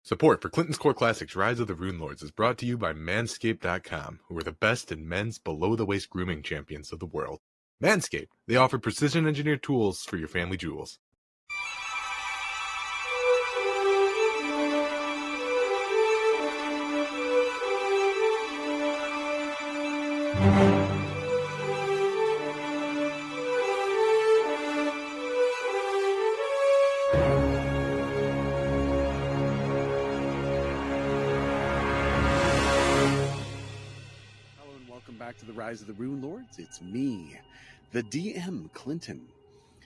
Support for Clinton's Core Classics Rise of the Rune Lords is brought to you by Manscaped.com, who are the best in men's below-the-waist grooming champions of the world. Manscaped, they offer precision-engineered tools for your family jewels. To the Rise of the Rune Lords. It's me, the DM Clinton,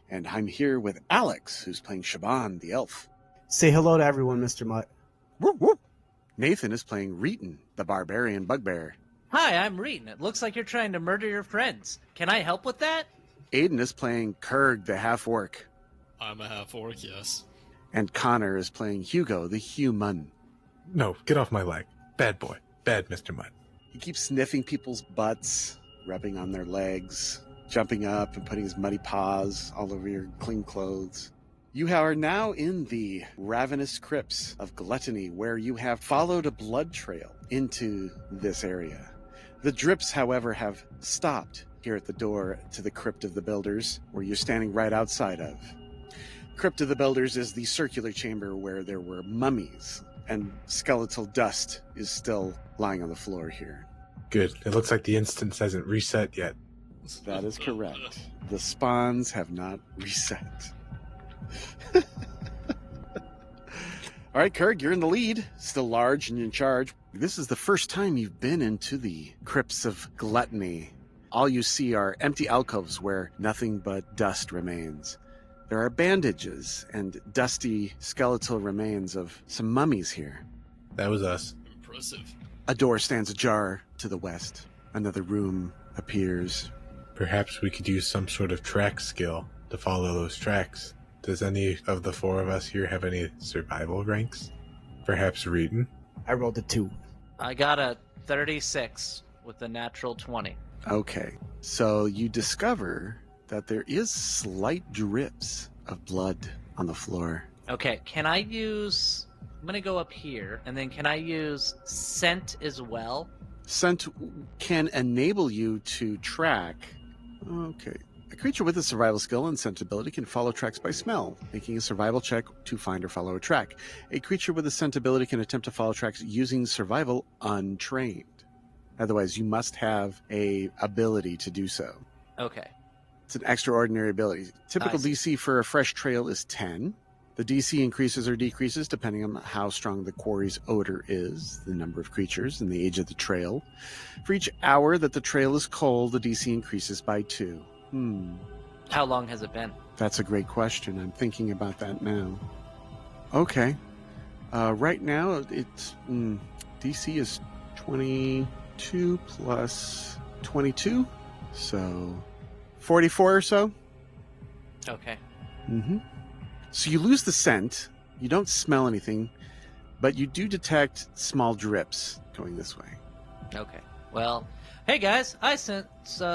and I'm here with Alex, who's playing Sibohan the elf. Say hello to everyone, Mr. Mutt. Whoop, whoop. Nathan is playing Reetin, the barbarian bugbear. Hi, I'm Reetin. It looks like you're trying to murder your friends. Can I help with that? Aiden is playing Kerg, the half-orc. I'm a half-orc, yes. And Connor is playing Hugo, the human. No, get off my leg. Bad boy. Bad Mr. Mutt. He keeps sniffing people's butts, rubbing on their legs, jumping up and putting his muddy paws all over your clean clothes. You are now in the Ravenous Crypts of Gluttony, where you have followed a blood trail into this area. The drips, however, have stopped here at the door to the Crypt of the Builders, where you're standing right outside of. Crypt of the Builders is the circular chamber where there were mummies, and skeletal dust is still lying on the floor here. Good. It looks like the instance hasn't reset yet. That is correct. The spawns have not reset. All right, Kerg, you're in the lead. Still large and in charge. This is the first time you've been into the Crypts of Gluttony. All you see are empty alcoves where nothing but dust remains. There are bandages and dusty skeletal remains of some mummies here. That was us. Impressive. A door stands ajar to the west. Another room appears. Perhaps we could use some sort of track skill to follow those tracks. Does any of the four of us here have any survival ranks? Perhaps Reetin? I rolled a 2. I got a 36 with a natural 20. Okay, so you discover that there is slight drips of blood on the floor. Okay, can I use... I'm going to go up here, and then can I use scent as well? Scent can enable you to track... Okay. A creature with a survival skill and scent ability can follow tracks by smell, making a survival check to find or follow a track. A creature with a scent ability can attempt to follow tracks using survival untrained. Otherwise, you must have a ability to do so. Okay. It's an extraordinary ability. Typical DC for a fresh trail is 10. The DC increases or decreases depending on how strong the quarry's odor is, the number of creatures, and the age of the trail. For each hour that the trail is cold, the DC increases by 2. How long has it been? That's a great question. I'm thinking about that now. Okay. Right now, it's DC is 22 plus 22, so 44 or so. Okay. So you lose the scent, you don't smell anything, but you do detect small drips going this way. Okay. Well, hey guys, I sense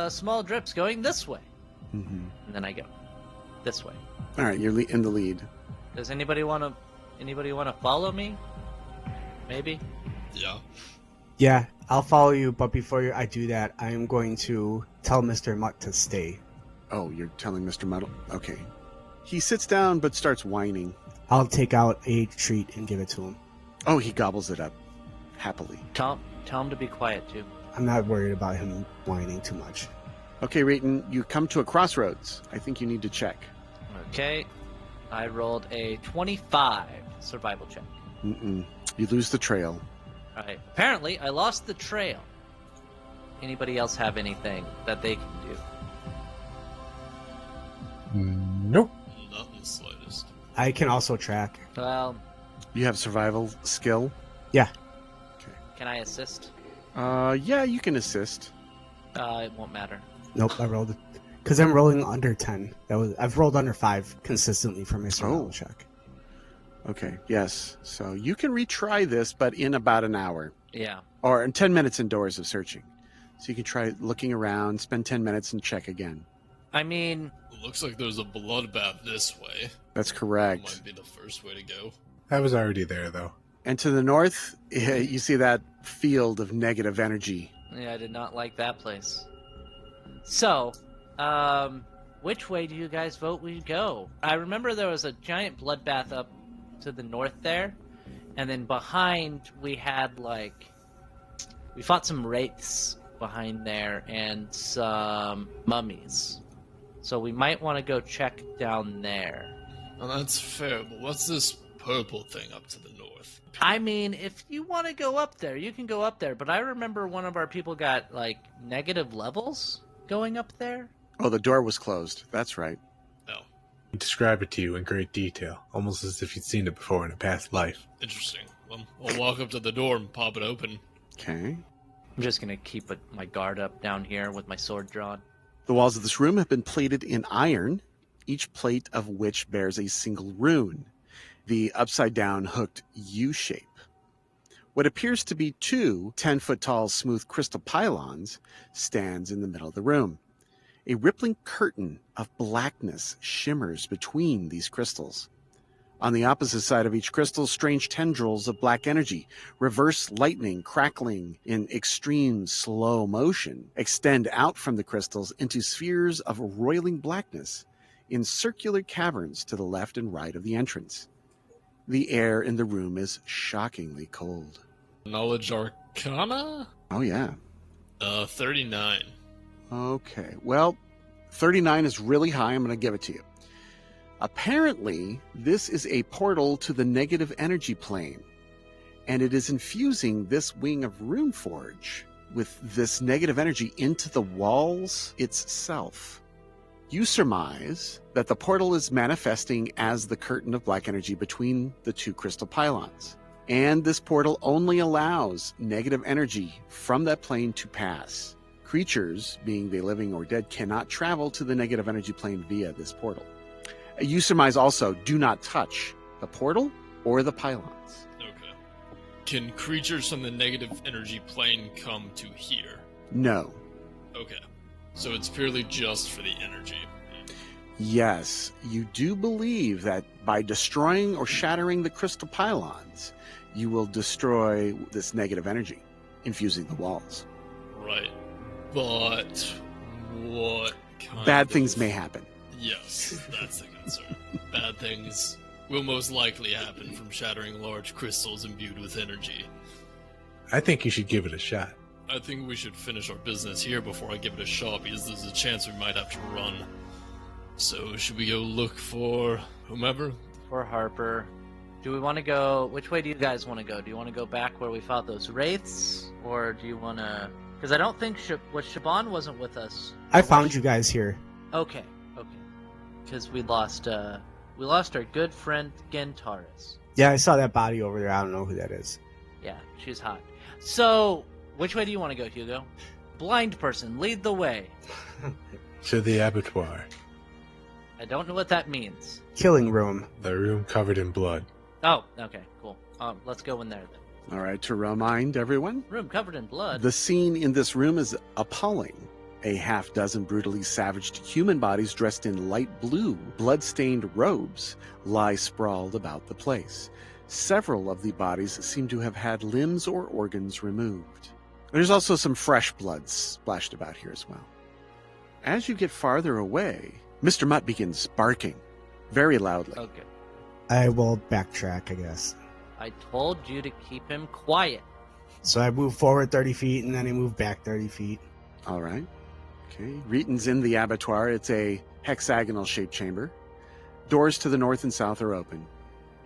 small drips going this way. And then I go this way. All right, you're in the lead. Does anybody want to follow me? Maybe? Yeah. Yeah, I'll follow you, but before I do that, I am going to tell Mr. Mutt to stay. Oh, you're telling Mr. Muddle? Okay. He sits down but starts whining. I'll take out a treat and give it to him. Oh, he gobbles it up. Happily. Tell him to be quiet, too. I'm not worried about him whining too much. Okay, Reetin, you come to a crossroads. I think you need to check. Okay. I rolled a 25 survival check. You lose the trail. All right. Apparently, I lost the trail. Anybody else have anything that they can do? Nope. Not in the slightest. I can also track. Well... You have survival skill? Yeah. Okay. Can I assist? Yeah, you can assist. It won't matter. Nope, I rolled it. Because I'm rolling under 10. I've rolled under 5 consistently for my survival check. Okay, yes. So you can retry this, but in about an hour. Yeah. Or in 10 minutes indoors of searching. So you can try looking around, spend 10 minutes, and check again. I mean... It looks like there's a bloodbath this way. That's correct. That might be the first way to go. I was already there, though. And to the north, you see that field of negative energy. Yeah, I did not like that place. So, which way do you guys vote we go? I remember there was a giant bloodbath up to the north there, and then behind we had, like, we fought some wraiths behind there and some mummies. So we might want to go check down there. Well, that's fair, but what's this purple thing up to the north? I mean, if you want to go up there, you can go up there, but I remember one of our people got, like, negative levels going up there. Oh, the door was closed. That's right. Oh, He described it to you in great detail, almost as if you'd seen it before in a past life. interesting. Well, I'll walk up to the door and pop it open. Okay. I'm just going to keep my guard up down here with my sword drawn. The walls of this room have been plated in iron, each plate of which bears a single rune, the upside-down hooked U shape. What appears to be two 10-foot-tall smooth crystal pylons stands in the middle of the room. A rippling curtain of blackness shimmers between these crystals. On the opposite side of each crystal, strange tendrils of black energy, reverse lightning crackling in extreme slow motion, extend out from the crystals into spheres of roiling blackness in circular caverns to the left and right of the entrance. The air in the room is shockingly cold. Knowledge Arcana? Oh, yeah. 39. Okay. Well, 39 is really high. I'm going to give it to you. Apparently, this is a portal to the negative energy plane, and it is infusing this wing of Runeforge with this negative energy into the walls itself. You surmise that the portal is manifesting as the curtain of black energy between the two crystal pylons, and this portal only allows negative energy from that plane to pass. Creatures, being they living or dead, cannot travel to the negative energy plane via this portal. You surmise also, do not touch the portal or the pylons. Okay. Can creatures from the negative energy plane come to here? No. Okay. So it's purely just for the energy. Yes, you do believe that by destroying or shattering the crystal pylons, you will destroy this negative energy, infusing the walls. Right. But what kind Bad of... things may happen. Yes, that's the concern. Bad things will most likely happen from shattering large crystals imbued with energy. I think you should give it a shot. I think we should finish our business here before I give it a shot, because there's a chance we might have to run. So, should we go look for whomever? For Harper. Do we want to go... Which way do you guys want to go? Do you want to go back where we fought those wraiths? Or do you want to... Because I don't think... Sibohan wasn't with us. I found you guys here. Okay. Because we lost our good friend Gentaris. Yeah, I saw that body over there. I don't know who that is. Yeah, she's hot. So, which way do you want to go, Hugo? Blind person, lead the way. To the abattoir. I don't know what that means. Killing room. The room covered in blood. Oh, okay, cool. Let's go in there then. All right, to remind everyone, Room covered in blood. the scene in this room is appalling. A half-dozen brutally savaged human bodies dressed in light blue, blood-stained robes lie sprawled about the place. Several of the bodies seem to have had limbs or organs removed. There's also some fresh blood splashed about here as well. As you get farther away, Mr. Mutt begins barking very loudly. Okay. I will backtrack, I guess. I told you to keep him quiet. So I move forward 30 feet, and then I move back 30 feet. All right. Okay. Reetin's in the abattoir. It's a hexagonal-shaped chamber. Doors to the north and south are open.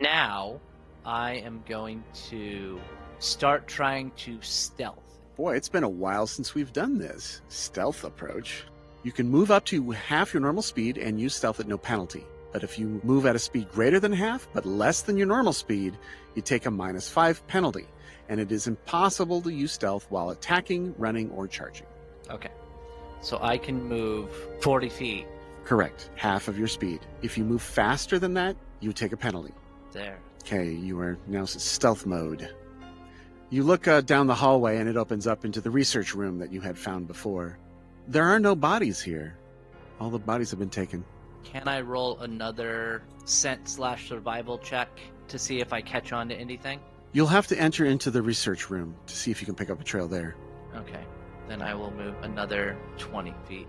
Now, I am going to start trying to stealth. Boy, it's been a while since we've done this stealth approach. You can move up to half your normal speed and use stealth at no penalty. But if you move at a speed greater than half, but less than your normal speed, you take a -5 penalty. And it is impossible to use stealth while attacking, running, or charging. Okay. So I can move 40 feet. Correct. Half of your speed. If you move faster than that, you take a penalty. There. Okay, you are now stealth mode. You look down the hallway and it opens up into the research room that you had found before. There are no bodies here. All the bodies have been taken. Can I roll another scent/survival check to see if I catch on to anything? You'll have to enter into the research room to see if you can pick up a trail there. Okay. Then I will move another 20 feet.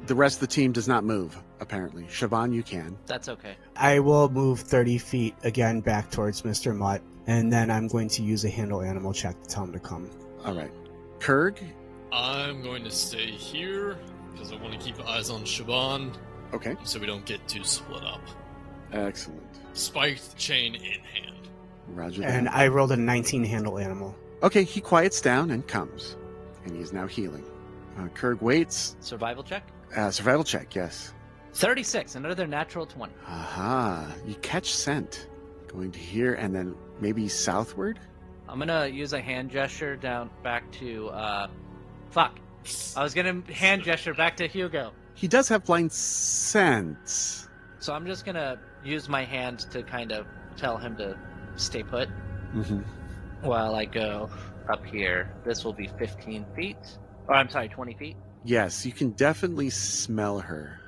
The rest of the team does not move, apparently. Sibohan, you can. That's okay. I will move 30 feet again back towards Mr. Mutt, and then I'm going to use a handle animal check to tell him to come. All right. Kerg? I'm going to stay here because I want to keep eyes on Sibohan Okay. so we don't get too split up. Excellent. Spiked chain in hand. Roger that. And I rolled a 19 handle animal. Okay, he quiets down and comes. And he is now healing. Kerg waits. Survival check? Survival check, yes. 36, another natural 20. Aha. You catch scent. Going to here and then maybe southward? I'm gonna use a hand gesture down back to, fuck. I was gonna hand gesture back to Hugo. He does have blind sense. So I'm just gonna use my hand to kind of tell him to stay put Mm-hmm. while I go up here. This will be 15 feet. Or I'm sorry, 20 feet. Yes, you can definitely smell her.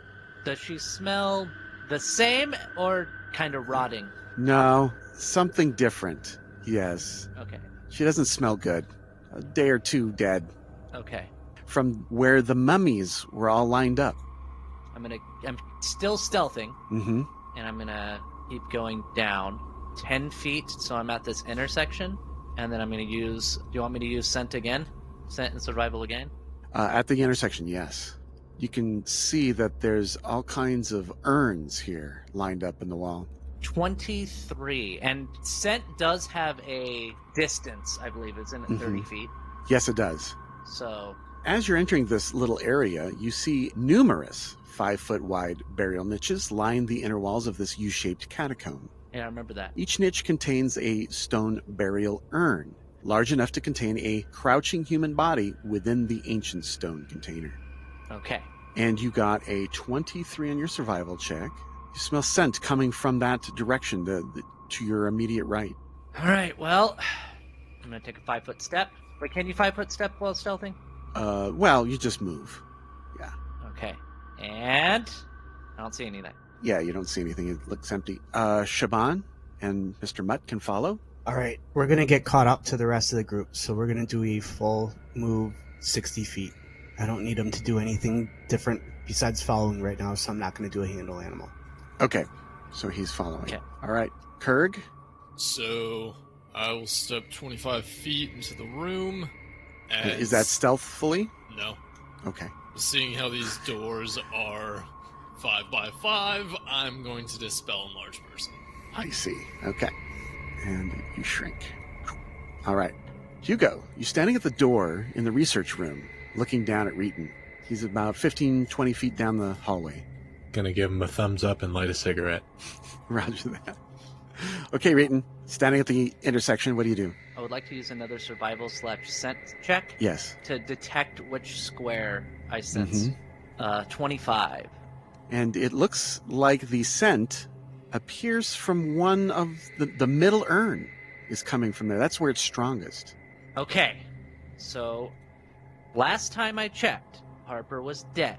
Does she smell the same or kind of rotting? No, something different. Yes. Okay. She doesn't smell good. A day or two dead. Okay. From where the mummies were all lined up. I'm still stealthing, Mm-hmm. and I'm gonna keep going down 10 feet, so I'm at this intersection, and then I'm gonna use. Do you want me to use scent again? Scent and survival again? At the intersection, yes. You can see that there's all kinds of urns here lined up in the wall. 23, and scent does have a distance, I believe, isn't it 30 feet? Yes, it does. So, As you're entering this little area, you see numerous 5-foot wide burial niches line the inner walls of this U-shaped catacomb. yeah, I remember that. Each niche contains a stone burial urn, large enough to contain a crouching human body within the ancient stone container. Okay. And you got a 23 on your survival check. You smell scent coming from that direction to your immediate right. All right, well, I'm gonna take a 5-foot step. Wait, can you 5-foot step while stealthing? Well, you just move. Yeah. Okay. And I don't see anything. Yeah, you don't see anything. It looks empty. Sibohan and Mr. Mutt can follow. All right, we're going to get caught up to the rest of the group, so we're going to do a full move 60 feet. I don't need him to do anything different besides following right now, so I'm not going to do a handle animal. Okay, so he's following. Okay. All right, Kerg. So I will step 25 feet into the room. And Is that stealthfully? No. Okay. Seeing how these doors are 5 by 5, I'm going to dispel enlarge person. I see. Okay. And you shrink. All right. Hugo, you're standing at the door in the research room, looking down at Reetin. He's about 15, 20 feet down the hallway. Gonna give him a thumbs up and light a cigarette. Roger that. Okay, Reetin, standing at the intersection, what do you do? I would like to use another survival/scent check Yes. to detect which square I sense. 25. And it looks like the scent appears from one of the middle urn is coming from there. That's where it's strongest. Okay. So, last time I checked, Harper was dead.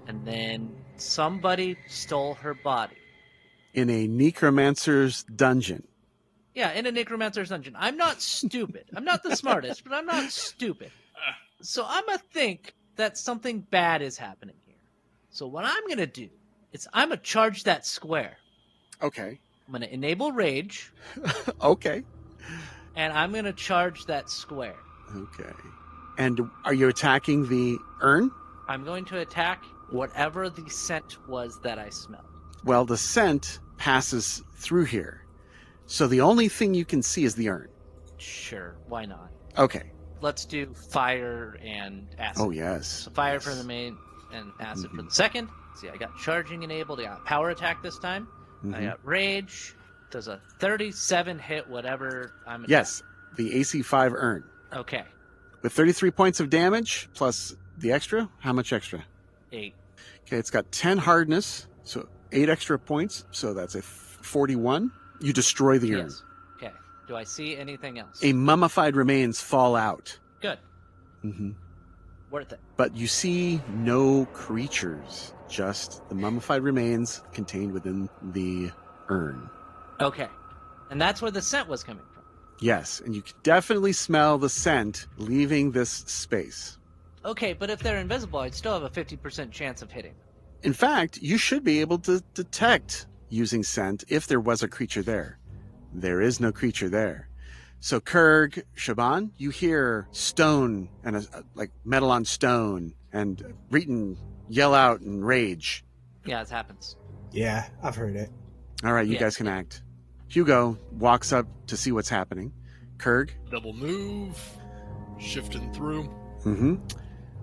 And then somebody stole her body. In a necromancer's dungeon. Yeah, in a necromancer's dungeon. I'm not stupid. I'm not the smartest, but I'm not stupid. So I'm going to think that something bad is happening here. So what I'm going to do is I'm going to charge that square. Okay. I'm going to enable rage, Okay. and I'm going to charge that square. Okay. And are you attacking the urn? I'm going to attack whatever the scent was that I smelled. Well, the scent passes through here. So the only thing you can see is the urn. Sure, why not? Okay. Let's do fire and acid. Oh, yes. So fire Yes. for the main and acid for the second. See, I got charging enabled. I got power attack this time. I got rage. Does a 37 hit whatever I'm attacking? Yes, the AC 5 urn. Okay, With 33 points of damage plus the extra. How much extra? 8. Okay, it's got 10 hardness, so 8 extra points. So that's a 41. You destroy the urn. Yes. Okay. Do I see anything else? A mummified remains fall out. Good. Mm-hmm. Worth it. But you see no creatures, just the mummified remains contained within the urn. Okay. And that's where the scent was coming from. Yes, and you can definitely smell the scent leaving this space. Okay, but if they're invisible, I'd still have a 50% chance of hitting. In fact, you should be able to detect using scent if there was a creature there. There is no creature there. So Kerg, Sibohan, you hear stone and like metal on stone, and Reetin yell out in rage. Yeah, it happens. Yeah, I've heard it. All right, you guys can act. Hugo walks up to see what's happening. Kerg? Double move. Shifting through. Mm-hmm.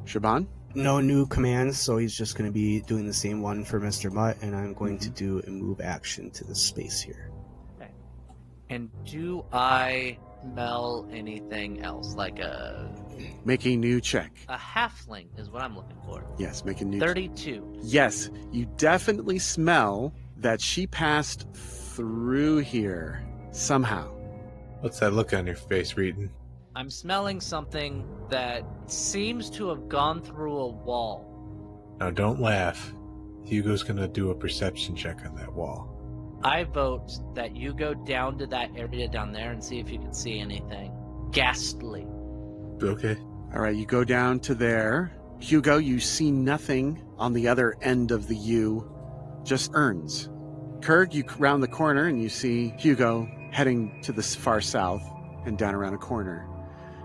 Sibohan? No new commands, so he's just going to be doing the same one for Mr. Mutt, and I'm going to do a move action to the space here. Okay. And do I smell anything else? Like a Make a new check. halfling is what I'm looking for. Yes, make a new 32. Yes, you definitely smell that she passed through here somehow. What's that look on your face, Reetin? I'm smelling something that seems to have gone through a wall. Now don't laugh. Hugo's gonna do a perception check on that wall. I vote that you go down to that area down there and see if you can see anything ghastly. Okay. All right, you go down to there. Hugo, you see nothing on the other end of the U, just urns. Kerg, you round the corner and you see Hugo heading to the far south and down around a corner.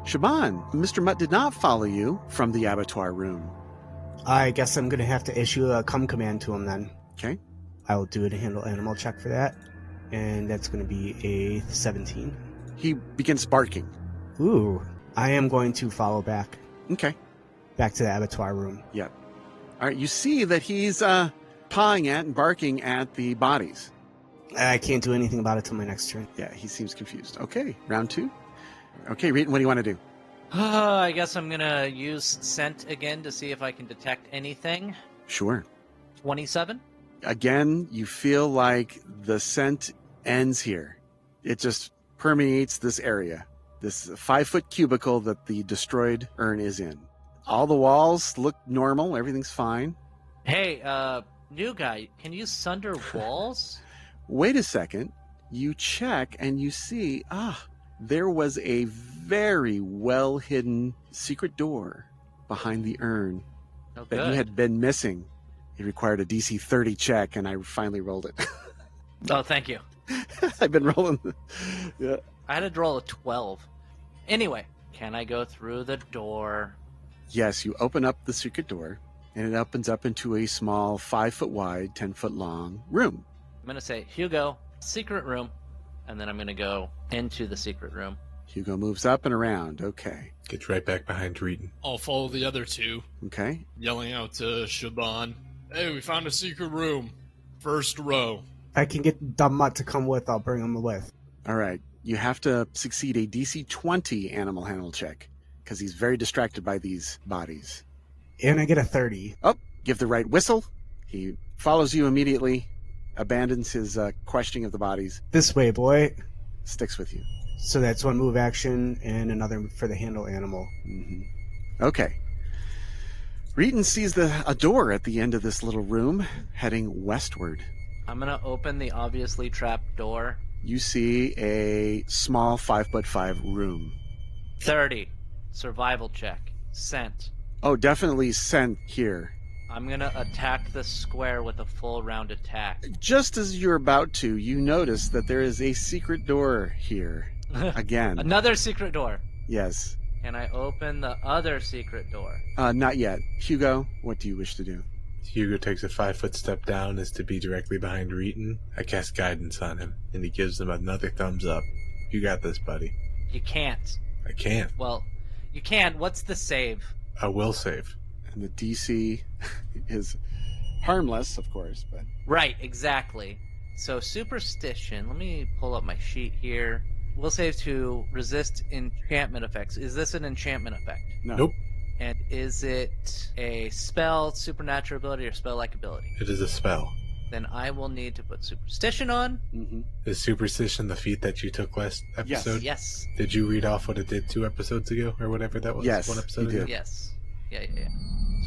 Sibohan, Mr. Mutt did not follow you from the abattoir room. I guess I'm going to have to issue a come command to him then. Okay. I will do a handle animal check for that, and that's going to be a 17. He begins barking. Ooh, I am going to follow back Okay. to the abattoir room. Yep. All right, you see that he's pawing at and barking at the bodies. I can't do anything about it till my next turn. Yeah, he seems confused. Okay, round 2. Okay, Reetin, what do you want to do? I guess I'm gonna use scent again to see if I can detect anything. Sure. 27. Again, you feel like the scent ends here. It just permeates this area, this 5-foot cubicle that the destroyed urn is in. All the walls look normal. Everything's fine. Hey, new guy, can you sunder walls? Wait a second. You check and you see, there was a very well-hidden secret door behind the urn Oh, that you good. had been missing. It required a DC 30 check, and I finally rolled it. Oh, thank you. I've been rolling. Yeah. I had to roll a 12. Anyway, can I go through the door? Yes, you open up the secret door, and it opens up into a small 5-foot wide, 10-foot long room. I'm gonna say, Hugo, secret room, and then I'm gonna go into the secret room. Hugo moves up and around. Okay. Gets right back behind Reetin. I'll follow the other two, Okay. yelling out to Sibohan, "Hey, we found a secret room. First row." I can get the Mutt to come with, I'll bring him with. All right. You have to succeed a DC 20 animal handle check, because he's very distracted by these bodies. And I get a 30. Oh, give the right whistle. He follows you immediately, abandons his questioning of the bodies, This way, boy. sticks with you. So that's one move action and another for the handle animal. Okay. Reetin sees a door at the end of this little room, heading westward. I'm gonna open the obviously trapped door. You see a small 5x5 room. 30. Survival check. Scent. Oh, definitely scent here. I'm gonna attack the square with a full round attack. Just as you're about to, you notice that there is a secret door here. Again. Another secret door. Yes. Can I open the other secret door? Not yet. Hugo, what do you wish to do? Hugo takes a 5-foot step down as to be directly behind Reetin. I cast guidance on him, and he gives him another thumbs up. You got this, buddy. You can't. I can't. Well, you can. What's the save? I will save. And the DC is harmless, of course, but Right, exactly. So superstition. Let me pull up my sheet here. We'll save to resist enchantment effects. Is this an enchantment effect? no. Nope. And is it a spell, supernatural ability, or spell-like ability? It is a spell. Then I will need to put superstition on. Mm-hmm. Is superstition the feat that you took last episode? Yes. Did you read off what it did 2 episodes ago, or whatever that was? Yes, 1 episode he ago? did. Yes. Yeah.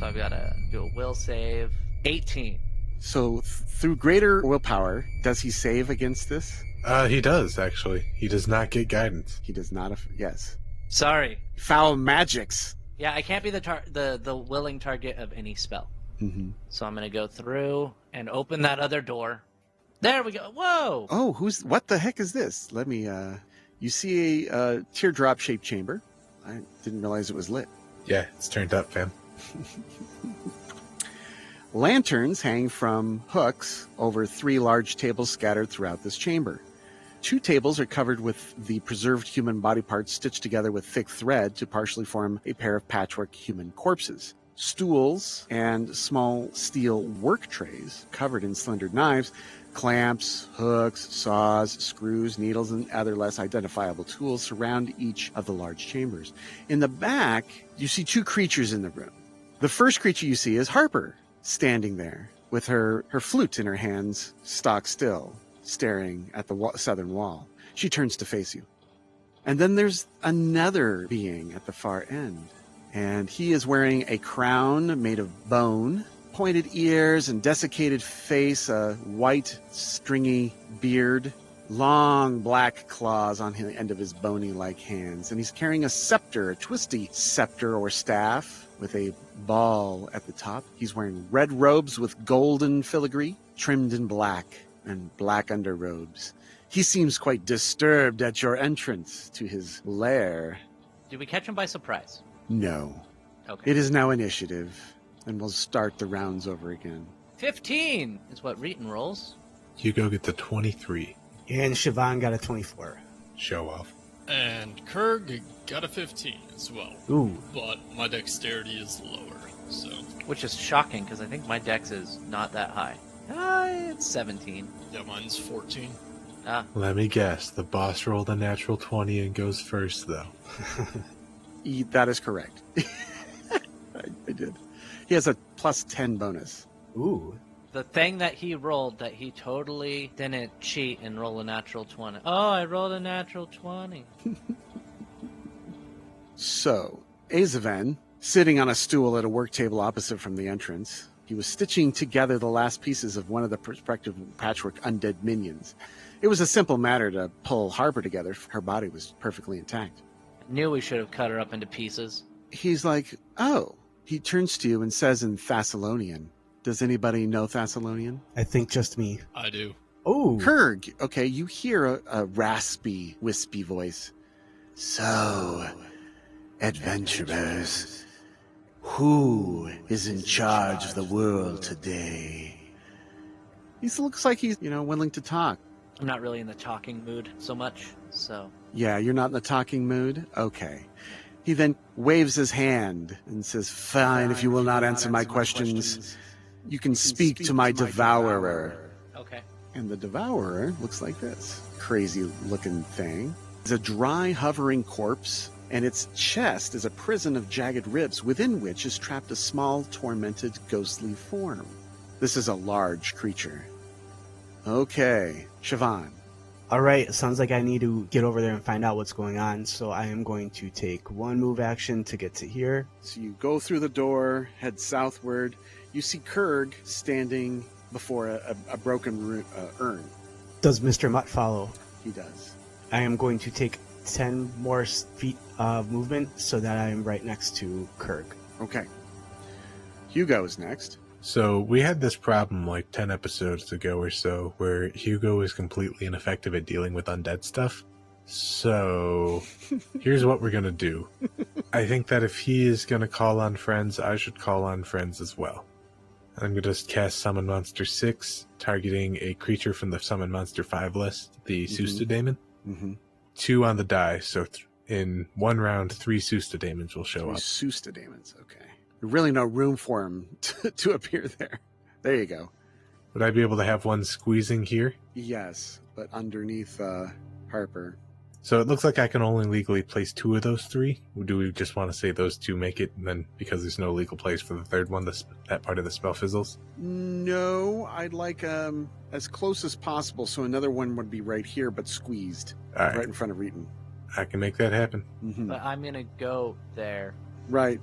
So I've got to do a will save. 18. So through greater willpower, does he save against this? He does, actually. He does not get guidance. He does not. Yes. Sorry. Foul magics. Yeah, I can't be the willing target of any spell. Mm-hmm. So I'm going to go through and open that other door. There we go. Whoa! Oh, what the heck is this? Let me, you see a teardrop-shaped chamber. I didn't realize it was lit. Yeah, it's turned up, fam. Lanterns hang from hooks over 3 large tables scattered throughout this chamber. 2 tables are covered with the preserved human body parts stitched together with thick thread to partially form a pair of patchwork human corpses. Stools and small steel work trays covered in slender knives, clamps, hooks, saws, screws, needles, and other less identifiable tools surround each of the large chambers. In the back, you see 2 creatures in the room. The first creature you see is Harper, standing there with her flute in her hands, stock still, staring at the southern wall. She turns to face you. And then there's another being at the far end. And he is wearing a crown made of bone, pointed ears and desiccated face, a white, stringy beard, long black claws on the end of his bony-like hands. And he's carrying a scepter, a twisty scepter or staff with a ball at the top. He's wearing red robes with golden filigree, trimmed in black, and black underrobes. He seems quite disturbed at your entrance to his lair. Did we catch him by surprise? No. Okay. It is now initiative, and we'll start the rounds over again. 15 is what Reetin rolls. Hugo gets a 23. And Sibohan got a 24. Show off. And Kerg got a 15 as well. Ooh. But my dexterity is lower, so... Which is shocking, because I think my dex is not that high. It's 17. Yeah, mine's 14. Let me guess. The boss rolled a natural 20 and goes first, though. That is correct. I did. He has a plus 10 bonus. Ooh. The thing that he rolled that he totally didn't cheat and roll a natural 20. Oh, I rolled a natural 20. So, Azaven, sitting on a stool at a work table opposite from the entrance, he was stitching together the last pieces of one of the prospective patchwork undead minions. It was a simple matter to pull Harper together. Her body was perfectly intact. Knew we should have cut her up into pieces. He's like, oh. He turns to you and says in Thessalonian, does anybody know Thessalonian? I think just me. I do. Oh. Kerg, okay, you hear a raspy, wispy voice. So, adventurers, who is in charge of the world today? He looks like he's, willing to talk. I'm not really in the talking mood so much, so... Yeah, you're not in the talking mood? Okay. He then waves his hand and says, fine, if you will not answer my questions, you can speak to my devourer. Okay. And the devourer looks like this crazy-looking thing. It's a dry, hovering corpse, and its chest is a prison of jagged ribs, within which is trapped a small, tormented, ghostly form. This is a large creature. Okay, Sibohan. All right, sounds like I need to get over there and find out what's going on, so I am going to take 1 move action to get to here. So you go through the door, head southward. You see Kerg standing before a broken urn. Does Mr. Mutt follow? He does. I am going to take 10 more feet of movement so that I am right next to Kerg. Okay. Hugo is next. So we had this problem like 10 episodes ago or so where Hugo is completely ineffective at dealing with undead stuff. So here's what we're going to do. I think that if he is going to call on friends, I should call on friends as well. I'm going to just cast Summon Monster 6, targeting a creature from the Summon Monster 5 list, the Sustadaemon. 2 on the die, so in 1 round, 3 Sustadaemons will show up. Sustadaemons, okay. Really no room for him to appear there. There you go. Would I be able to have one squeezing here? Yes, but underneath Harper. So it looks like I can only legally place 2 of those 3. Do we just want to say those 2 make it, and then because there's no legal place for the third one, that part of the spell fizzles? No, I'd like as close as possible, so another one would be right here, but squeezed. All right. Right in front of Reetin. I can make that happen. But I'm going to go there. Right.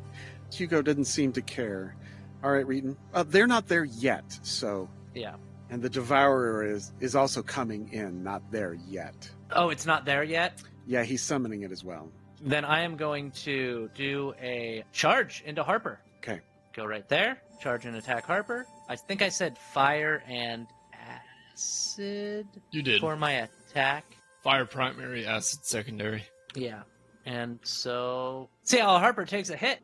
Hugo didn't seem to care. All right, Reetin. They're not there yet, so... Yeah. And the Devourer is also coming in, not there yet. Oh, it's not there yet? Yeah, he's summoning it as well. Then I am going to do a charge into Harper. Okay. Go right there. Charge and attack Harper. I think I said fire and acid You did. for my attack. Fire primary, acid secondary. Yeah. And so... See how Harper takes a hit.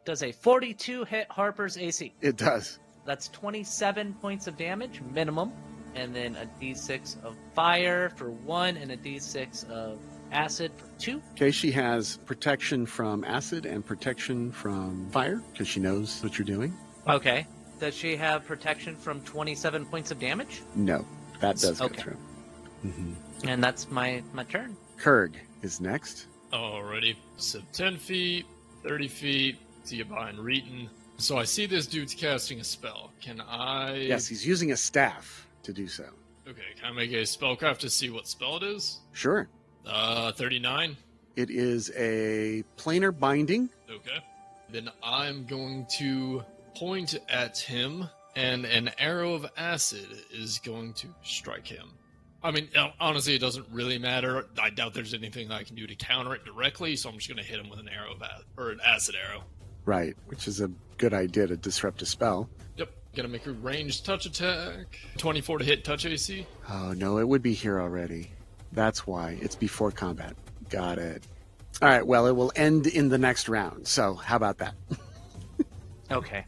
Does a 42 hit Harper's AC. It does. That's 27 points of damage, minimum. And then a d6 of fire for 1 and a d6 of acid for 2. Okay, she has protection from acid and protection from fire, because she knows what you're doing. Okay. Does she have protection from 27 points of damage? No, that does go Okay. through. Mm-hmm. And that's my turn. Kerg is next. Alrighty. So 10 feet, 30 feet to get behind Reetin. So I see this dude's casting a spell. Can I... Yes, he's using a staff to do so. Okay, can I make a spellcraft to see what spell it is? Sure. 39. It is a planar binding. Okay. Then I'm going to point at him, and an arrow of acid is going to strike him. I mean, honestly, it doesn't really matter. I doubt there's anything I can do to counter it directly, so I'm just going to hit him with an arrow of or an acid arrow. Right, which is a good idea to disrupt a spell. Yep. Gonna make a ranged touch attack. 24 to hit touch AC. Oh, no, it would be here already. That's why. It's before combat. Got it. All right, well, it will end in the next round. So how about that? Okay.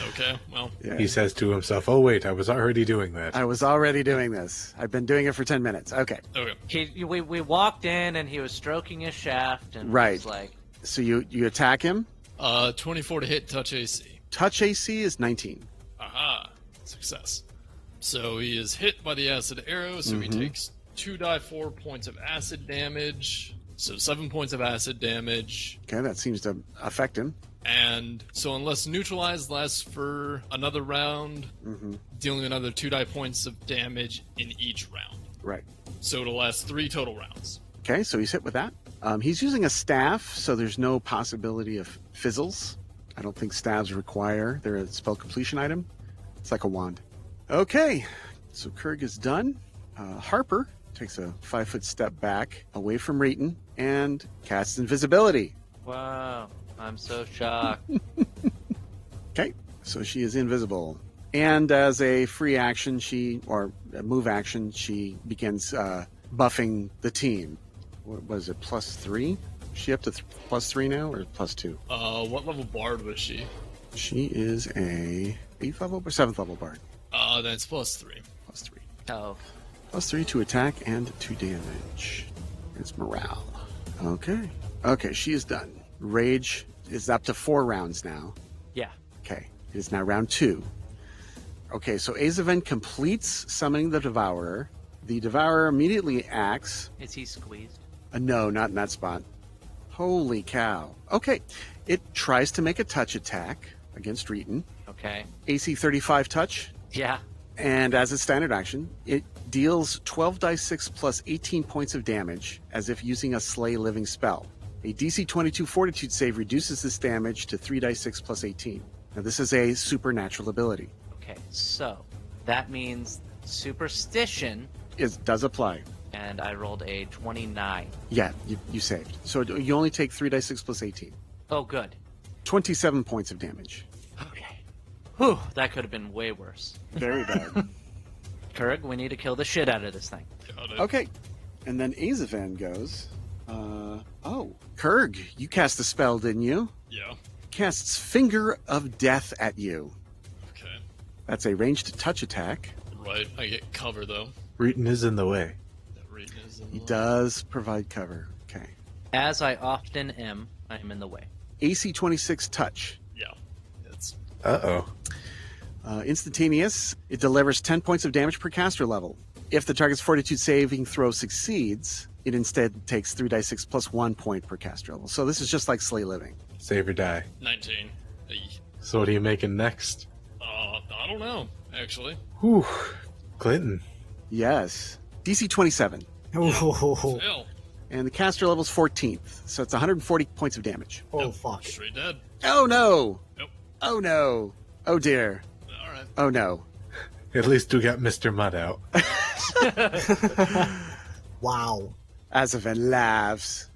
Okay, well, Yeah. He says to himself, "Oh wait, I was already doing that." I was already doing this. I've been doing it for 10 minutes. Okay. okay. We walked in and he was stroking his shaft and Right. was like, So you attack him. 24 to hit touch AC. Touch AC is 19. Aha, success. So he is hit by the acid arrow, so he takes 2d4 points of acid damage. So 7 points of acid damage. Okay, that seems to affect him. And so unless neutralized lasts for another round, dealing another 2 points of damage in each round. Right. So it'll last 3 total rounds. Okay, so he's hit with that. He's using a staff, so there's no possibility of fizzles. I don't think staves require. They're a spell completion item. It's like a wand. Okay, so Kerg is done. Harper takes a 5-foot step back away from Reetin and casts invisibility. wow, I'm so shocked. Okay, so she is invisible. And as a free action, or a move action, she begins buffing the team. What was it, +3? Is she up to +3 now, or +2? What level bard was she? She is a 8th level or 7th level bard. Then it's +3. +3. Oh, +3 to attack and to damage. It's morale. Okay. Okay, she is done. Rage is up to 4 rounds now. yeah. Okay. It is now round 2. Okay, so Azaven completes summoning the Devourer. The Devourer immediately acts. Is he squeezed? No, not in that spot. Holy cow. Okay. It tries to make a touch attack against Reetin. Okay. AC 35 touch. Yeah. And as a standard action, it deals 12 dice 6 plus 18 points of damage as if using a Slay Living spell. A DC 22 Fortitude save reduces this damage to 3 dice 6 plus 18. Now, this is a supernatural ability. Okay, so that means superstition, It does apply. and I rolled a 29. Yeah, you saved. So you only take 3 dice 6 plus 18. Oh, good. 27 points of damage. Okay. Whew, that could have been way worse. Very bad. Kerg, we need to kill the shit out of this thing. Got it. Okay. And then Azavan goes. Kerg, you cast a spell, didn't you? Yeah. Casts Finger of Death at you. Okay. That's a ranged touch attack. Right. I get cover, though. Reetin is in the way. That Reetin is in He the- does provide cover. Okay. As I often am, I am in the way. AC 26 touch. Yeah. It's Uh-oh. Instantaneous. It delivers 10 points of damage per caster level. If the target's fortitude saving throw succeeds, it instead takes 3 dice 6 plus 1 point per caster level. So this is just like Slay Living. Save or die. 19. So what are you making next? I don't know, actually. Whew. Clinton. Yes. DC 27. Oh, Fail. And the caster level's 14th. So it's 140 points of damage. oh fuck. Straight dead. Oh no! Nope. Oh no! Oh dear. All right. Oh no. At least we got Mr. Mutt out. Wow. Azavan laughs.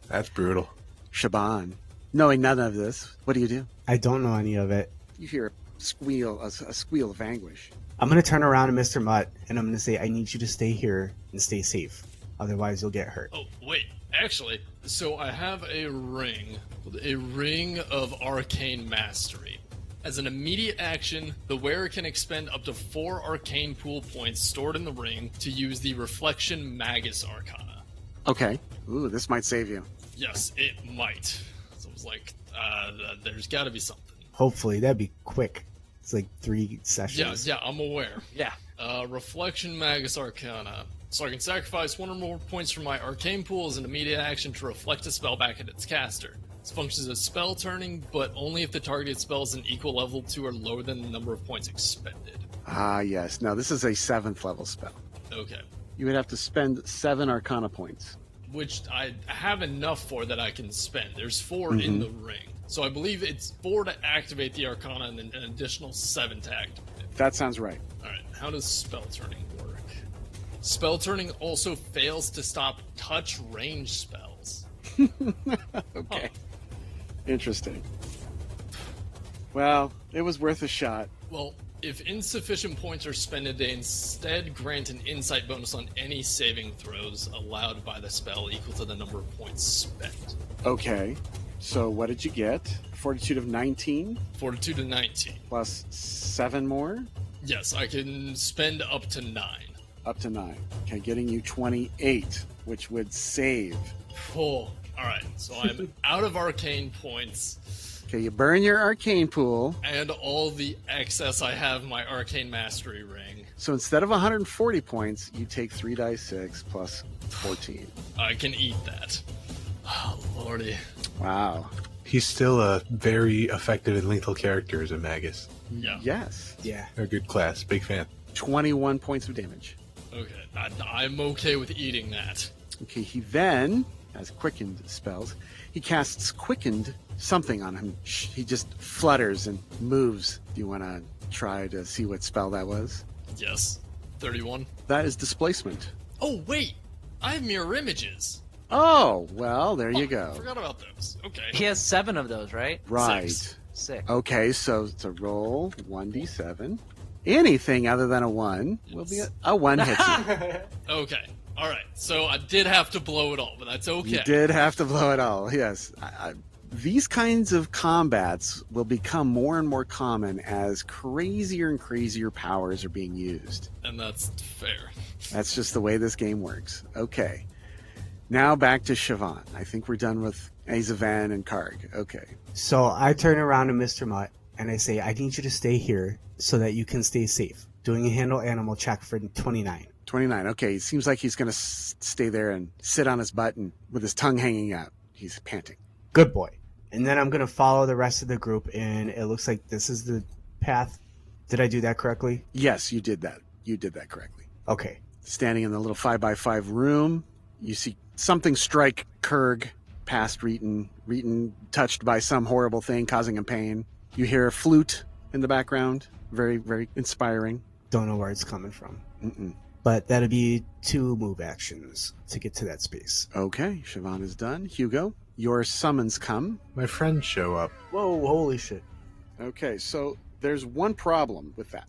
That's brutal. Sibohan, knowing none of this, what do? I don't know any of it. You hear a squeal of anguish. I'm going to turn around to Mr. Mutt, and I'm going to say, I need you to stay here and stay safe. Otherwise, you'll get hurt. Oh, wait. Actually, so I have a ring of arcane mastery. As an immediate action, the wearer can expend up to 4 arcane pool points stored in the ring to use the Reflection Magus Arcana. Okay. Ooh, this might save you. Yes, it might. So I was like, there's got to be something. Hopefully, that'd be quick. It's like 3 sessions. Yeah, I'm aware. Yeah. Reflection Magus Arcana. So I can sacrifice 1 or more points from my arcane pool as an immediate action to reflect a spell back at its caster. This functions as spell turning, but only if the targeted spell is an equal level to or lower than the number of points expended. Ah, yes. Now, this is a 7th level spell. Okay. You would have to spend 7 Arcana points. Which I have enough for that I can spend. There's 4 in the ring. So I believe it's 4 to activate the Arcana and then an additional 7 to activate it. That sounds right. Alright, how does spell turning work? Spell turning also fails to stop touch range spells. Okay. Interesting. Well, it was worth a shot. Well, if insufficient points are spent, they instead grant an insight bonus on any saving throws allowed by the spell equal to the number of points spent. Okay. So what did you get? Fortitude of 19? Fortitude of 19. Plus 7 more? Yes, I can spend up to 9. Up to 9. Okay, getting you 28, which would save. Oh, alright, so I'm out of arcane points. Okay, you burn your arcane pool. And all the excess I have in my arcane mastery ring. So instead of 140 points, you take 3 dice 6 plus 14. I can eat that. Oh, lordy. Wow. He's still a very effective and lethal character as a Magus. Yeah. Yes. Yeah. A good class. Big fan. 21 points of damage. Okay, I'm okay with eating that. Okay, he then has quickened spells. He casts quickened something on him. He just flutters and moves. Do you want to try to see what spell that was? Yes. 31. That is displacement. Oh, wait! I have mirror images! Oh, well, there you I go. forgot about those. Okay. He has 7 of those, right? Right. 6. Okay, so it's a roll 1d7. Anything other than a 1 will be a 1 hits you. Okay. Alright, so I did have to blow it all, but that's okay. You did have to blow it all, yes. These kinds of combats will become more and more common as crazier and crazier powers are being used. And that's fair. That's just the way this game works. Okay. Now back to Sibohan. I think we're done with Azavan and Kerg. Okay. So I turn around to Mr. Mutt, and I say, I need you to stay here so that you can stay safe. Doing a handle animal check for 29. 29. Okay, it seems like he's going to stay there and sit on his butt and with his tongue hanging out. He's panting. Good boy. And then I'm going to follow the rest of the group, and it looks like this is the path. Did I do that correctly? Yes, you did that. You did that correctly. Okay. Standing in the little 5x5 room, you see something strike Kerg past Reetin. Reetin touched by some horrible thing causing him pain. You hear a flute in the background. Very, very inspiring. Don't know where it's coming from. Mm-mm. But that'll be 2 move actions to get to that space. Okay, Sibohan is done. Hugo, your summons come. My friends show up. Whoa, holy shit. Okay, so there's one problem with that.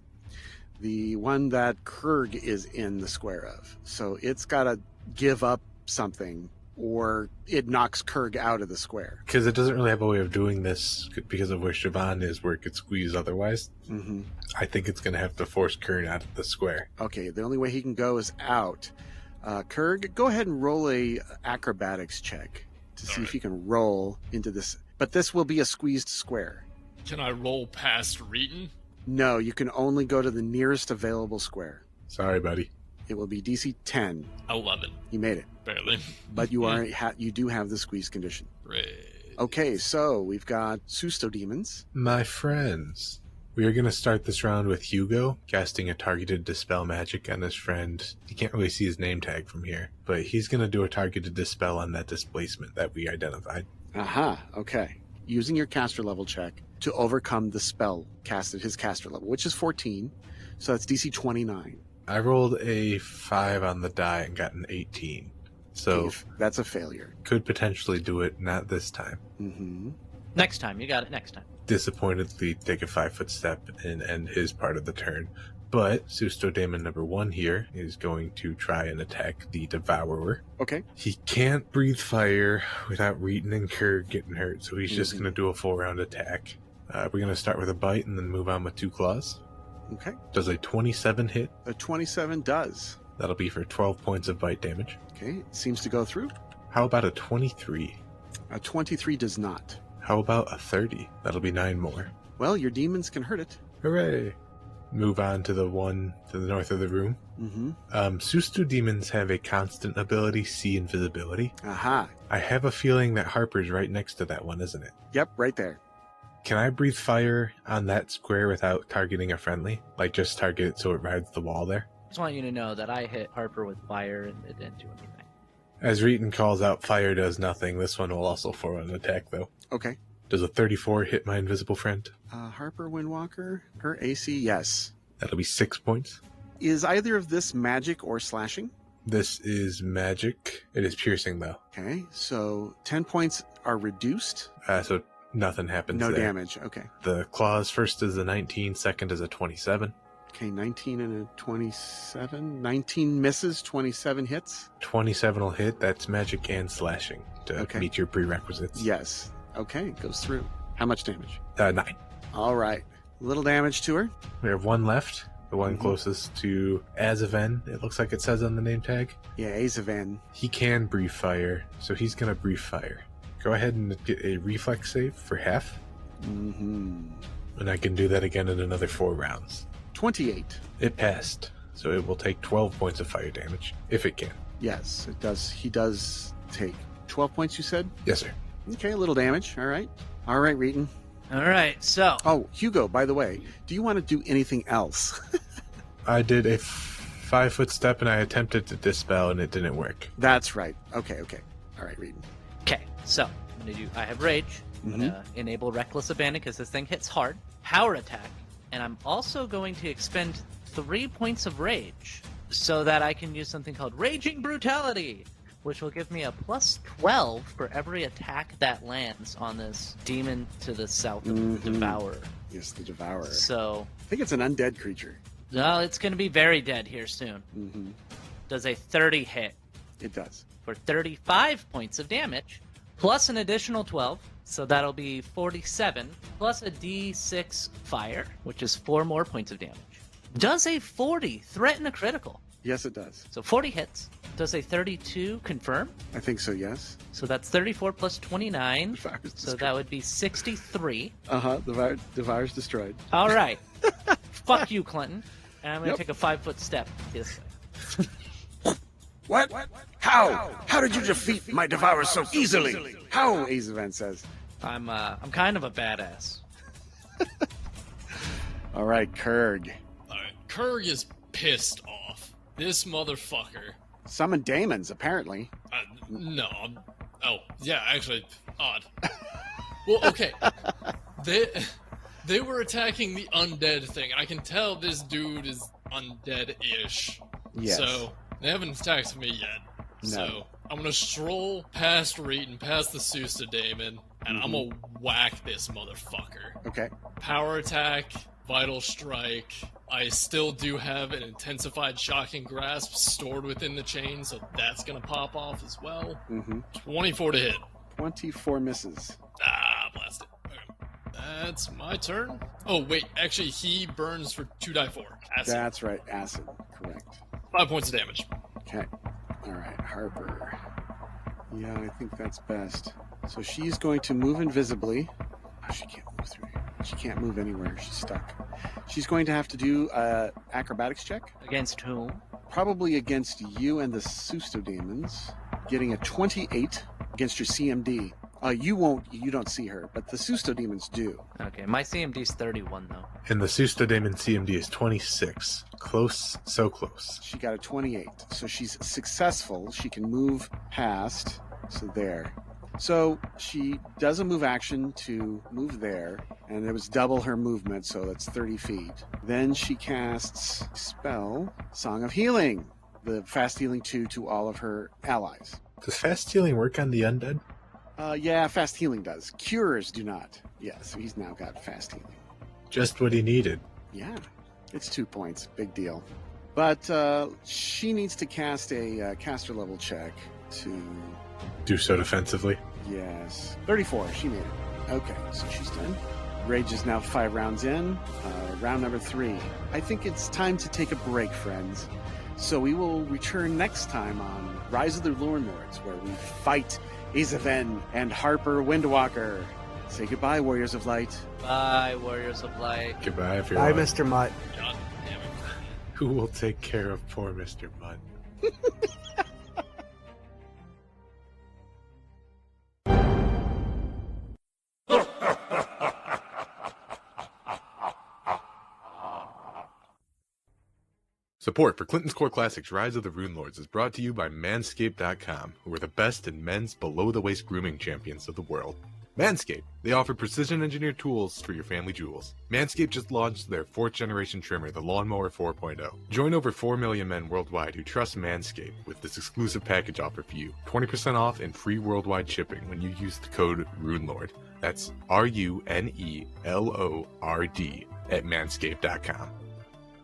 The one that Kerg is in the square of. So it's got to give up something or it knocks Kerg out of the square. Because it doesn't really have a way of doing this because of where Sibohan is, where it could squeeze otherwise. Mm-hmm. I think it's going to have to force Kerg out of the square. Okay, the only way he can go is out. Kerg, go ahead and roll a acrobatics check to see if you can roll into this. But this will be a squeezed square. Can I roll past Reetin? No, you can only go to the nearest available square. Sorry, buddy. It will be DC 10. 11. You made it. Barely. But you are you do have the squeeze condition. Great. Okay, so we've got Susto Demons. My friends. We are going to start this round with Hugo, casting a targeted Dispel magic on his friend. You can't really see his name tag from here, but he's going to do a targeted Dispel on that displacement that we identified. Aha, okay. using your caster level check to overcome the spell cast at his caster level, which is 14. So that's DC 29. I rolled a 5 on the die and got an 18. So that's a failure. Could potentially do it, not this time. Mm-hmm. Next time, you got it next time. Disappointedly take a 5-foot step and end his part of the turn. But Susto Daemon number 1 here is going to try and attack the Devourer. Okay. He can't breathe fire without Reetin and Kerg getting hurt, so he's just going to do a full round attack. We're going to start with a bite and then move on with 2 claws. Okay. Does a 27 hit? A 27 does. That'll be for 12 points of bite damage. Okay, it seems to go through. How about a 23? A 23 does not. How about a 30? That'll be 9 more. Well, your demons can hurt it. Hooray! Move on to the one to the north of the room. Mm-hmm. Sustu demons have a constant ability, see invisibility. Aha. I have a feeling that Harper's right next to that one, isn't it? Yep, right there. Can I breathe fire on that square without targeting a friendly? Like, just target it so it rides the wall there? I just want you to know that I hit Harper with fire and it didn't do anything. As Reetin calls out, fire does nothing. This one will also forward an attack, though. Okay. Does a 34 hit my invisible friend? Harper Windwalker, her AC, yes. That'll be 6 points. Is either of this magic or slashing? This is magic. It is piercing, though. Okay, so 10 points are reduced. So nothing happens No there. damage, okay. The claws first is a 19, second is a 27. Okay, 19 and a 27. 19 misses, 27 hits. 27 will hit. That's magic and slashing to meet your prerequisites. Yes. Okay, goes through. How much damage? 9. All right. Little damage to her. We have one left. The one closest to Azaven, it looks like it says on the name tag. Yeah, Azaven. He can breathe fire, so he's going to breathe fire. Go ahead and get a reflex save for half. Mm-hmm. And I can do that again in another 4 rounds. 28. It passed, so it will take 12 points of fire damage, if it can. Yes, it does. He does take 12 points, you said? Yes, sir. Okay, a little damage. All right. All right, Reetin. All right, so. Oh, Hugo, by the way, do you want to do anything else? I did a 5-foot step and I attempted to dispel and it didn't work. That's right. Okay. All right, Reetin. Okay, so I'm gonna do. I have rage. I'm gonna enable reckless abandon because this thing hits hard. Power attack, and I'm also going to expend 3 points of rage so that I can use something called Raging Brutality, which will give me a plus 12 for every attack that lands on this demon to the south of the Devourer. Yes, the Devourer. So I think it's an undead creature. well, it's going to be very dead here soon. Mm-hmm. Does a 30 hit It does. for 35 points of damage, plus an additional 12, so that'll be 47, plus a d6 fire, which is 4 more points of damage. Does a 40 threaten a critical? Yes, it does. So 40 hits. Does a 32 confirm? I think so, yes. So that's 34 plus 29, Devour's so destroyed. that would be 63. Devour's destroyed. All right. Fuck you, Clinton. And I'm going to take a 5-foot step this way. What? How? How did you defeat my Devourer so easily? How? Azavan says. I'm kind of a badass. All right, Kerg. Alright, Kerg is pissed off. This motherfucker. Summon daemons, apparently. No. Oh, yeah, actually, odd. Well, okay. They were attacking the undead thing. I can tell this dude is undead-ish. Yes. So, they haven't attacked me yet. No. So, I'm gonna stroll past Reetin, past the Susta Daemon, and I'm gonna whack this motherfucker. Okay. Power attack, vital strike. I still do have an intensified shocking grasp stored within the chain, so that's gonna pop off as well. 24 to hit. 24 misses. Ah, blast it. Okay. That's my turn. Oh, wait, actually, he burns for 2d4. Acid. That's right, acid. Correct. 5 points of damage. Okay. All right, Harper. Yeah, I think that's best. So she's going to move invisibly. Oh, she can't move through here. She can't move anywhere. She's stuck. She's going to have to do an acrobatics check. Against whom? Probably against you and the Sustodemons. Getting a 28 against your CMD. You don't see her, but the Sustodemons do. Okay, my CMD's 31, though. And the Susta Daemon CMD is 26. Close, so close. She got a 28. So she's successful. She can move past. So there. So she does a move action to move there, and it was double her movement, so that's 30 feet. Then she casts spell, Song of Healing, the fast healing 2 to all of her allies. Does fast healing work on the undead? Yeah, fast healing does. Cures do not. Yeah, so he's now got fast healing. Just what he needed. Yeah, it's 2 points. Big deal. But she needs to cast a caster level check to... Do so defensively. Yes. 34. She made it. Okay, so she's done. Rage is now 5 rounds in. Round number 3. I think it's time to take a break, friends. So we will return next time on Rise of the Lorn Lords, where we fight Azaven and Harper Windwalker. Say goodbye, Warriors of Light. Bye, Warriors of Light. Goodbye, everyone. Bye, Mr. Mutt. God damn it. Who will take care of poor Mr. Mutt? Support for Clinton's Core Classics Rise of the Rune Lords is brought to you by Manscaped.com, who are the best in men's below-the-waist grooming champions of the world. Manscaped. They offer precision-engineered tools for your family jewels. Manscaped just launched their 4th-generation trimmer, the Lawnmower 4.0. Join over 4 million men worldwide who trust Manscaped with this exclusive package offer for you. 20% off and free worldwide shipping when you use the code RUNELORD. That's RUNELORD at Manscaped.com.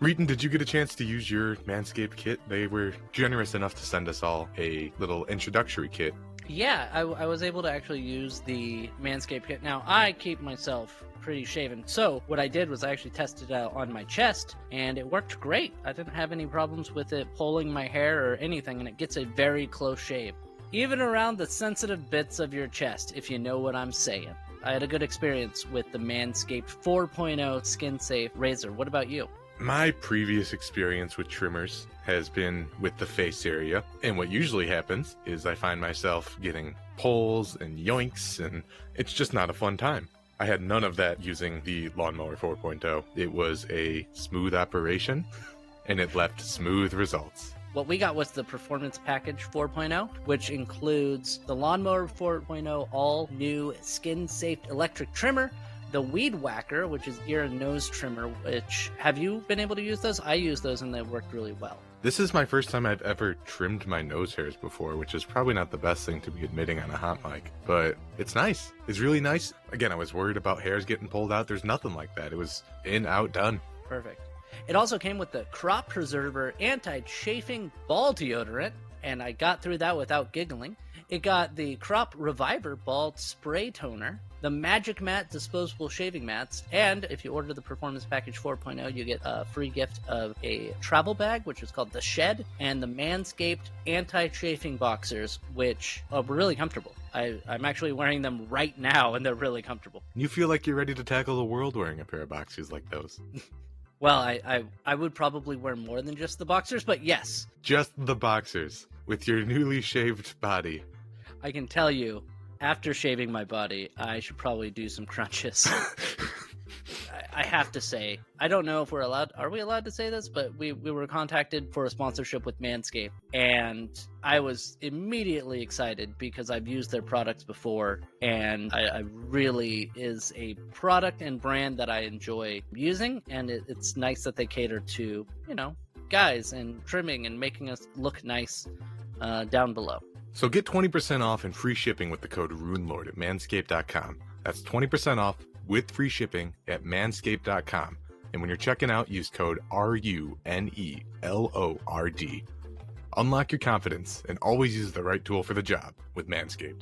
Reetin, did you get a chance to use your Manscaped kit? They were generous enough to send us all a little introductory kit. Yeah, I was able to actually use the Manscaped kit. Now, I keep myself pretty shaven, so what I did was I actually tested it out on my chest, and it worked great. I didn't have any problems with it pulling my hair or anything, and it gets a very close shave. Even around the sensitive bits of your chest, if you know what I'm saying. I had a good experience with the Manscaped 4.0 skin-safe razor. What about you? My previous experience with trimmers has been with the face area, and what usually happens is I find myself getting pulls and yoinks, and it's just not a fun time. I had none of that using the Lawnmower 4.0. It was a smooth operation, and it left smooth results. What we got was the Performance Package 4.0, which includes the Lawnmower 4.0 all-new skin-safe electric trimmer, the Weed Whacker, which is ear and nose trimmer, which, have you been able to use those? I used those and they worked really well. This is my first time I've ever trimmed my nose hairs before, which is probably not the best thing to be admitting on a hot mic, but it's nice. It's really nice. Again, I was worried about hairs getting pulled out. There's nothing like that. It was in, out, done. Perfect. It also came with the Crop Preserver Anti-Chafing Ball Deodorant, and I got through that without giggling. It got the Crop Reviver Bald Spray Toner, the Magic Mat disposable shaving mats, and if you order the Performance Package 4.0, you get a free gift of a travel bag, which is called the Shed, and the Manscaped anti-chafing boxers, which are really comfortable. I'm actually wearing them right now, and they're really comfortable. You feel like you're ready to tackle the world wearing a pair of boxers like those. Well, I would probably wear more than just the boxers, but yes. Just the boxers, with your newly shaved body. I can tell you, after shaving my body, I should probably do some crunches. I have to say, I don't know if we're allowed, are we allowed to say this? But we were contacted for a sponsorship with Manscaped, and I was immediately excited because I've used their products before, and I really is a product and brand that I enjoy using, and it's nice that they cater to, you know, guys and trimming and making us look nice down below. So get 20% off and free shipping with the code RUNELORD at Manscaped.com. That's 20% off with free shipping at Manscaped.com. And when you're checking out, use code RUNELORD. Unlock your confidence and always use the right tool for the job with Manscaped.